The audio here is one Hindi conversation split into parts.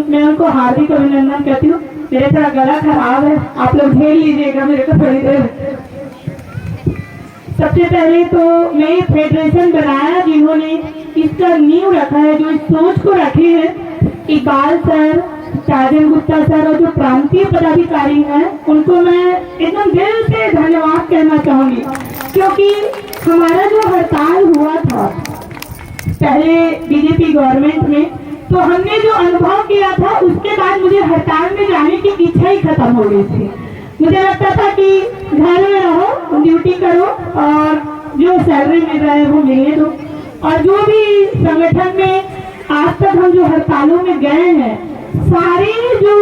मैं उनको हार्दिक अभिनंदन कहती हूँ। मेरा थोड़ा गला खराब है, आप लोग झेल लीजिएगा मेरे को थोड़ी देर। सबसे पहले तो मैं ये फेडरेशन बनाया जिन्होंने इसका नींव रखा है, जो इस सोच को रखी है, इकबाल सर, साजन गुप्ता सर और जो प्रांतीय पदाधिकारी हैं उनको मैं एकदम दिल से धन्यवाद कहना चाहूंगी। क्योंकि हमारा जो हड़ताल हुआ था पहले बीजेपी गवर्नमेंट में, तो हमने जो अनुभव किया था उसके बाद मुझे हड़ताल में जाने की इच्छा ही खत्म हो गई थी। मुझे लगता था कि घर में रहो, ड्यूटी करो और जो सैलरी मिल रहा है वो मिलने दो। और जो भी संगठन में आज तक हम जो हड़तालों में गए हैं, सारे जो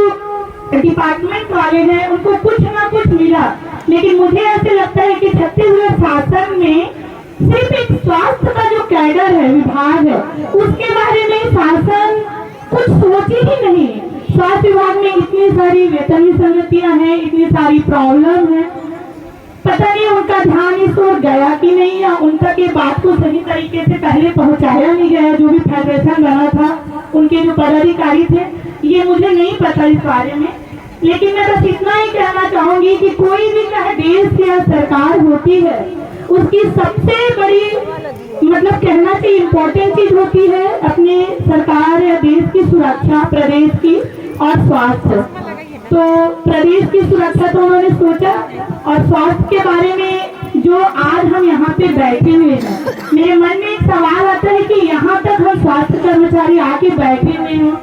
डिपार्टमेंट वाले हैं उनको कुछ ना कुछ मिला। लेकिन मुझे ऐसे लगता है कि छत्तीसगढ़ शासन में सिर्फ एक स्वास्थ्य का जो कैडर है, विभाग है, उसके बारे में शासन कुछ सोची ही नहीं। स्वास्थ्य विभाग में इतनी सारी वेतन विसंगतियां हैं, इतनी सारी प्रॉब्लम है, पता नहीं उनका ध्यान इस ओर गया कि नहीं, या उन तक ये बात को सही तरीके से पहले पहुंचाया नहीं गया। जो भी फेडरेशन बना था उनके जो पदाधिकारी थे, ये मुझे नहीं पता इस बारे में। लेकिन मैं बस इतना ही कहना चाहूंगी कि कोई भी चाहे देश या सरकार होती है, उसकी सबसे बड़ी मतलब कहना चाहिए इम्पोर्टेंट चीज होती है अपने सरकार या देश की सुरक्षा, प्रदेश की और स्वास्थ्य। तो प्रदेश की सुरक्षा तो उन्होंने सोचा, और स्वास्थ्य के बारे में जो आज हम यहाँ पे बैठे हुए हैं, मेरे मन में एक सवाल आता है कि यहाँ तक हम स्वास्थ्य कर्मचारी आके बैठे हुए हों,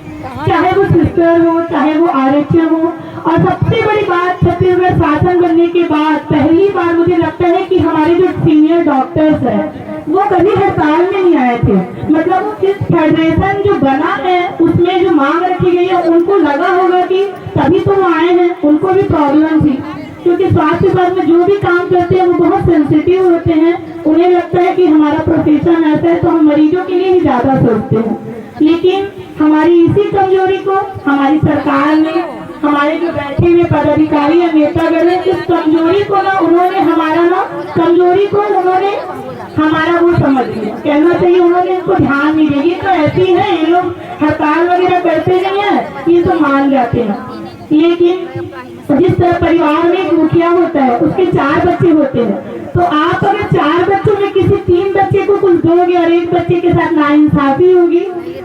चाहे वो सिस्टर हो, चाहे वो आरक्षक हो। और सबसे बड़ी बात, छत्तीसगढ़ शासन बनने के बाद पहली बार मुझे लगता है कि हमारे जो सीनियर डॉक्टर्स हैं वो कभी हड़ताल में नहीं आए थे। मतलब वो जिस फेडरेशन जो बना है उसमें जो मांग रखी गई है, उनको लगा होगा कि तभी तो वो आए हैं, उनको भी प्रॉब्लम थी। क्योंकि स्वास्थ्य विभाग में जो भी काम करते हैं वो बहुत सेंसिटिव होते हैं। उन्हें लगता है कि हमारा प्रोफेशन ऐसा है तो हम मरीजों के लिए ही ज्यादा सोचते हैं। लेकिन हमारी इसी कमजोरी को हमारी सरकार ने, हमारे जो बैठे हुए पदाधिकारी या नेतागण है, इस कमजोरी को ना उन्होंने कमजोरी को उन्होंने हमारा वो समझ लिया। कहना चाहिए उन्होंने इसको ध्यान नहीं दिया। तो ऐसी है, ये लोग हड़ताल वगैरह करते नहीं है, ये तो मान जाते हैं। लेकिन जिस तरह परिवार में एक मुखिया होता है, उसके 4 बच्चे होते हैं, तो आप अगर 4 बच्चों में किसी 3 बच्चे को कुछ दोगे और एक बच्चे के साथ नाइंसाफी होगी,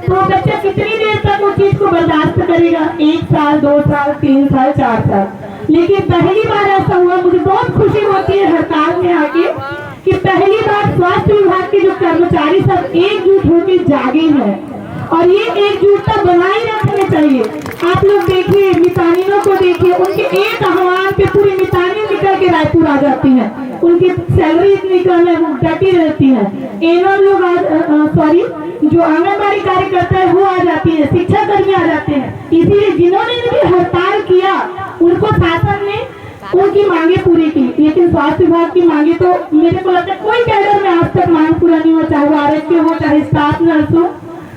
तो बच्चा कितनी देर तक उस चीज को बर्दाश्त करेगा? 1 साल, 2 साल, 3 साल, 4 साल। लेकिन पहली बार ऐसा हुआ, मुझे बहुत खुशी होती है हड़ताल में आके कि पहली बार स्वास्थ्य विभाग के जो कर्मचारी सब एकजुट होकर जागे हैं। और ये एकजुटता बनाए रखनी चाहिए। आप लोग देखिए, मितानिनों को देखिए, उनके एक आह्वान पे पूरी मितानी निकल के रायपुर आ जाती हैं। उनकी सैलरी इतनी कम है, वो डटी रहती है। एनओ लोग जो आंगनबाड़ी कार्यकर्ता है वो आ जाती है, शिक्षा कर्मी आ जाते हैं। इसीलिए जिन्होंने भी हड़ताल किया उनको शासन ने उनकी मांगे पूरी की। लेकिन स्वास्थ्य विभाग की मांगे तो मेरे को लगता है कोई कैडर में आज तक मांग पूरा नहीं हुआ, चाहे वो आरक्षक हो, चाहे स्टाफ नर्स हो।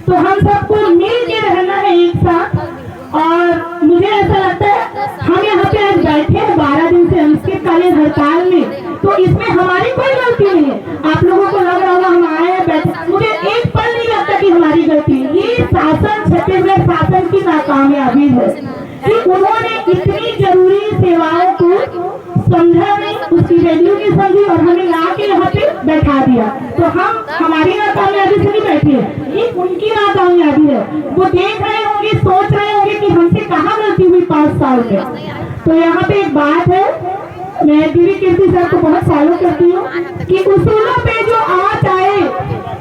तो हम सबको मिल के रहना है एक साथ। और मुझे ऐसा लगता है हम यहाँ पे आज बैठे हैं 12 दिन से अनिश्चितकालीन हड़ताल में, तो इसमें हमारी कोई गलती नहीं है। आप लोगों को लग रहा होगा हम आए हैं बैठे, मुझे एक पल नहीं लगता कि हमारी गलती है। ये शासन, छत्तीसगढ़ शासन की नाकामयाबी है कि उन्होंने इतनी जरूरी सेवाओं को समझा नहीं, उसकी वैल्यू नहीं समझी और हमें ला के यहाँ पे बैठा दिया। तो हम हमारी नाकामयाबी से नहीं बैठे हैं, ये उनकी नाकामयाबी है। वो देख रहे होंगे, सोच रहे होंगे कि हमसे कहाँ गलती हुई 5 साल में। तो यहाँ पे एक बात है, मैं दीदी कीर्ति सर को बहुत फॉलो करती हूँ कि उसूलों पे जो आँच आए,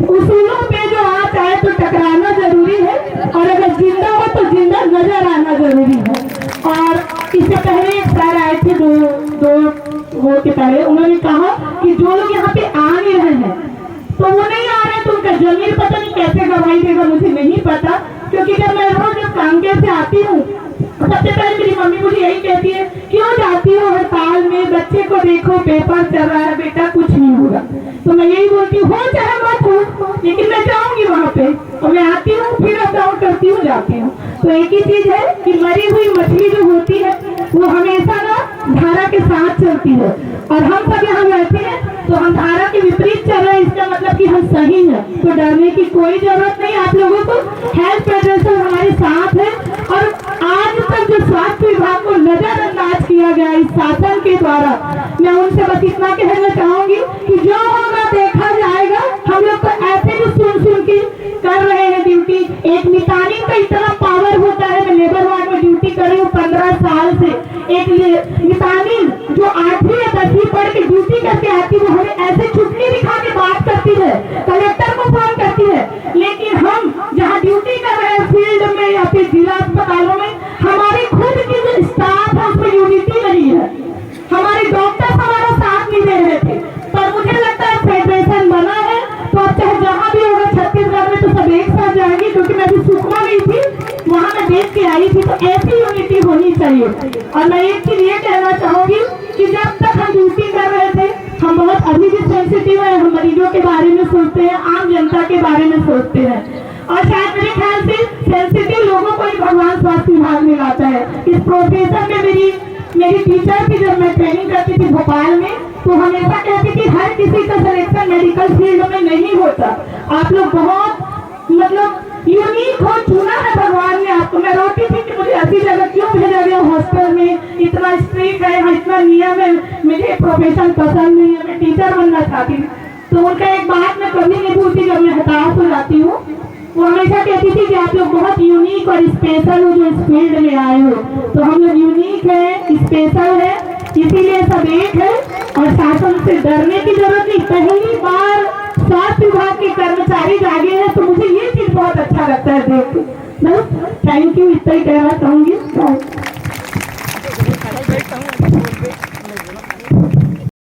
उसूलों पे जो आँच आए तो टकराना जरूरी है, और अगर जिंदा हो तो जिंदा नजर आना जरूरी है। और इससे पहले एक सर आए थे दो वो के पहले, उन्होंने कहा कि जो लोग यहाँ पे आ नहीं रहे हैं तो वो नहीं आ रहे, तो उनका जमीन पता नहीं कैसे गवाही देगा, मुझे नहीं पता। क्योंकि जब मैं रोज कांकेर से आती हूँ, सबसे पहले मेरी मम्मी मुझे यही कहती है, क्यों जाती हो हड़ताल में, बच्चे को देखो पेपर चल रहा है, बेटा कुछ नहीं होगा। तो मैं यही बोलती हूँ, हो चाहे मत हो, लेकिन मैं जाऊंगी वहाँ पे, और मैं आती हूँ, फिर अप डाउन करती हूँ, जाती हूँ। तो एक ही चीज है कि मरी हुई मछली जो होती है वो हमेशा ना धारा के साथ चलती है, और हम सब यहाँ बैठे हैं तो हम धारा के विपरीत चल रहे हैं, इसका मतलब कि हम सही हैं। तो डरने की कोई जरूरत नहीं। आप लोगों को हेल्थ फेडरेशन हमारे साथ है, और किया गया इस शासन के द्वारा। मैं उनसे बस इतना कहना चाहूंगी कि जो होगा देखा जाएगा। हम लोग तो ऐसे भी सुन के कर रहे हैं ड्यूटी। एक मितानी का इतना पावर होता है। मैं लेबर वार्ड में ड्यूटी कर रही हूँ 15 साल से। एक मितानी जो 8वीं या 10वीं पढ़ के ड्यूटी करके आती है, वो हमें ऐसे चुटकी दिखा के बात करती है, कलेक्टर को फोन करती है। लेकिन हम जहाँ ड्यूटी कर रहे हैं फील्ड में या फिर जिला अस्पतालों में, हमारी खुद की जो स्टाफ है उसमें यूनिटी नहीं है। हमारे डॉक्टर हमारा साथ नहीं दे रहे थे। पर मुझे लगता है फेडरेशन बना है तो अब चाहे जहाँ भी होगा छत्तीसगढ़ में तो सब एक साथ जाएंगे। क्योंकि मैं अभी सुकमा गई थी, वहाँ मैं देख के आई थी। तो ऐसी यूनिटी होनी चाहिए। और मैं एक चीज ये कहना चाहूंगी कि जब तक हम ड्यूटी कर रहे थे, हम बहुत अभी भी सेंसिटिव है। हम मरीजों के बारे में सोचते हैं, आम जनता के बारे में सोचते हैं। और शायद मेरे ख्याल से सेंसिटिव लोगों को ही भगवान स्वास्थ्य विभाग में लाता है। इस प्रोफेशन में मेरी टीचर थी, जब मैं ट्रेनिंग करती थी भोपाल में, तो हमेशा कहती थी हर किसी का सिलेक्शन मेडिकल फील्ड में नहीं होता। आप लोग बहुत मतलब यूनिक हो, चुना है भगवान ने आपको। मैं रोती थी कि मुझे ऐसी जगह क्यों भेजा गया हॉस्टल में, इतना स्ट्रिक्ट है, इतना नियम है, मुझे प्रोफेशन पसंद नहीं है, मैं टीचर बनना चाहती हूँ। तो उनका एक बात मैं कभी नहीं भूलती जब मैं हताश हो जाती हूँ। वो हमेशा कहती थी कि आप लोग बहुत यूनिक और स्पेशल हो जो इस फील्ड में आए हो। तो हम लोग यूनिक है, स्पेशल है, इसीलिए सब एक है। और शासन से डरने की जरूरत नहीं। पहली बार स्वास्थ्य विभाग के कर्मचारी जागे हैं, तो मुझे ये चीज बहुत अच्छा लगता है देख के। बस थैंक यू, इतना ही कहना चाहूंगी।